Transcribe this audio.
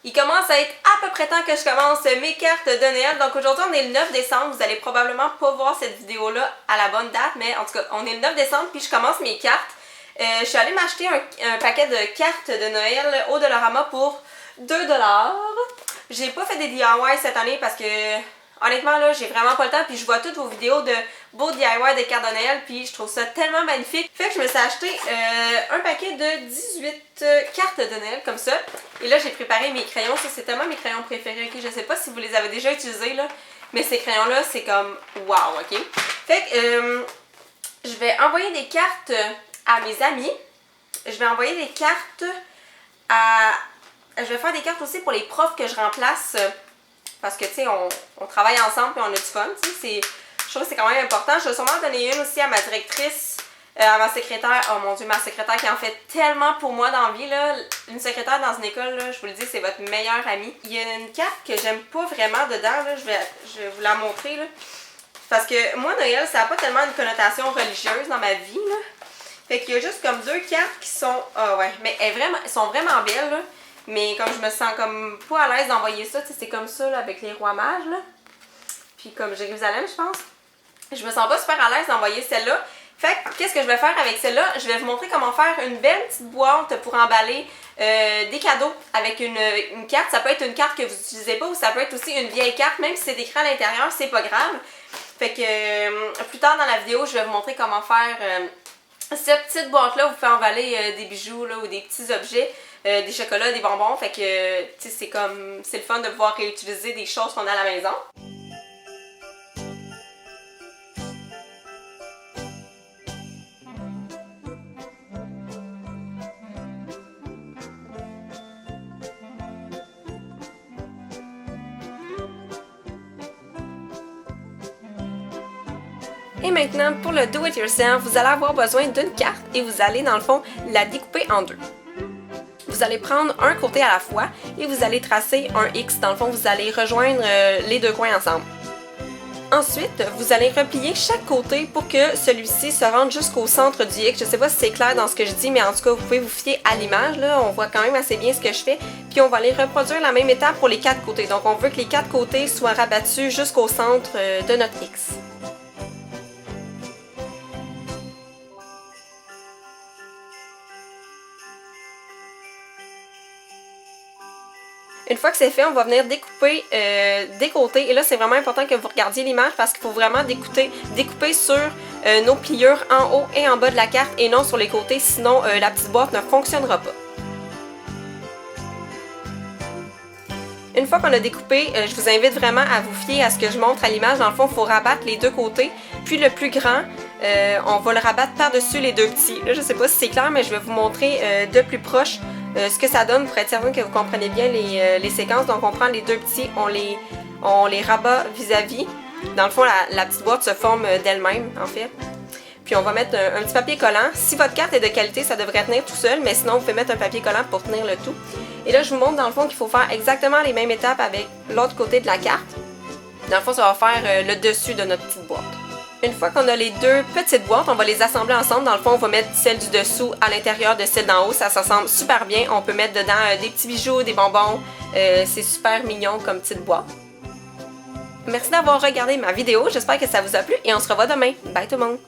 Il commence à être à peu près temps que je commence mes cartes de Noël. Donc aujourd'hui, on est le 9 décembre. Vous allez probablement pas voir cette vidéo-là à la bonne date, mais en tout cas, on est le 9 décembre, puis je commence mes cartes. Je suis allée m'acheter un paquet de cartes de Noël au Dollarama pour 2 $. J'ai pas fait des DIY cette année parce que, honnêtement, là, j'ai vraiment pas le temps, puis je vois toutes vos vidéos de beaux DIY de cartes de Noël, puis je trouve ça tellement magnifique. Fait que je me suis acheté un paquet de 18 cartes de Noël, comme ça. Et là, j'ai préparé mes crayons. Ça, c'est tellement mes crayons préférés, ok? Je sais pas si vous les avez déjà utilisés, là, mais ces crayons-là, c'est comme wow, ok? Fait que, je vais envoyer des cartes à mes amis. Je vais envoyer des cartes à... Je vais faire des cartes aussi pour les profs que je remplace. Parce que, tu sais, on travaille ensemble et on a du fun, tu sais. Je trouve que c'est quand même important. Je vais sûrement en donner une aussi à ma directrice, à ma secrétaire. Oh mon Dieu, ma secrétaire qui en fait tellement pour moi dans la vie, là. Une secrétaire dans une école, là, je vous le dis, c'est votre meilleure amie. Il y a une carte que j'aime pas vraiment dedans, là. Je vais vous la montrer, là. Parce que moi, Noël, ça n'a pas tellement une connotation religieuse dans ma vie, là. Fait qu'il y a juste comme deux cartes qui sont... Ah ouais, mais elles sont vraiment belles, là. Mais comme je me sens comme pas à l'aise d'envoyer ça, tu sais, c'est comme ça, là, avec les rois mages, là. Puis comme Jérusalem, je pense. Je me sens pas super à l'aise d'envoyer celle-là. Fait que, qu'est-ce que je vais faire avec celle-là? Je vais vous montrer comment faire une belle petite boîte pour emballer des cadeaux avec une carte. Ça peut être une carte que vous n'utilisez pas ou ça peut être aussi une vieille carte, même si c'est écrit à l'intérieur, c'est pas grave. Fait que, plus tard dans la vidéo, je vais vous montrer comment faire cette petite boîte-là. Vous pouvez emballer des bijoux là, ou des petits objets. Des chocolats, des bonbons, fait que tu sais, c'est le fun de pouvoir réutiliser des choses qu'on a à la maison. Et maintenant, pour le do-it-yourself, vous allez avoir besoin d'une carte et vous allez, dans le fond, la découper en deux. Vous allez prendre un côté à la fois et vous allez tracer un X. Dans le fond, vous allez rejoindre les deux coins ensemble. Ensuite, vous allez replier chaque côté pour que celui-ci se rende jusqu'au centre du X. Je ne sais pas si c'est clair dans ce que je dis, mais en tout cas, vous pouvez vous fier à l'image. Là, on voit quand même assez bien ce que je fais. Puis on va aller reproduire la même étape pour les quatre côtés. Donc on veut que les quatre côtés soient rabattus jusqu'au centre de notre X. Une fois que c'est fait, on va venir découper des côtés. Et là, c'est vraiment important que vous regardiez l'image parce qu'il faut vraiment découper sur nos pliures en haut et en bas de la carte et non sur les côtés, sinon la petite boîte ne fonctionnera pas. Une fois qu'on a découpé, je vous invite vraiment à vous fier à ce que je montre à l'image. Dans le fond, il faut rabattre les deux côtés. Puis le plus grand, on va le rabattre par-dessus les deux petits. Là, je ne sais pas si c'est clair, mais je vais vous montrer de plus proche ce que ça donne pour être certain que vous comprenez bien les séquences. Donc on prend les deux petits, on les rabat vis-à-vis. Dans le fond, la petite boîte se forme d'elle-même, en fait. Puis on va mettre un petit papier collant. Si votre carte est de qualité, ça devrait tenir tout seul, mais sinon vous pouvez mettre un papier collant pour tenir le tout. Et là, je vous montre dans le fond qu'il faut faire exactement les mêmes étapes avec l'autre côté de la carte. Dans le fond, ça va faire le dessus de notre petite boîte. Une fois qu'on a les deux petites boîtes, on va les assembler ensemble. Dans le fond, on va mettre celle du dessous à l'intérieur de celle d'en haut. Ça s'assemble super bien. On peut mettre dedans des petits bijoux, des bonbons. C'est super mignon comme petite boîte. Merci d'avoir regardé ma vidéo. J'espère que ça vous a plu et on se revoit demain. Bye tout le monde!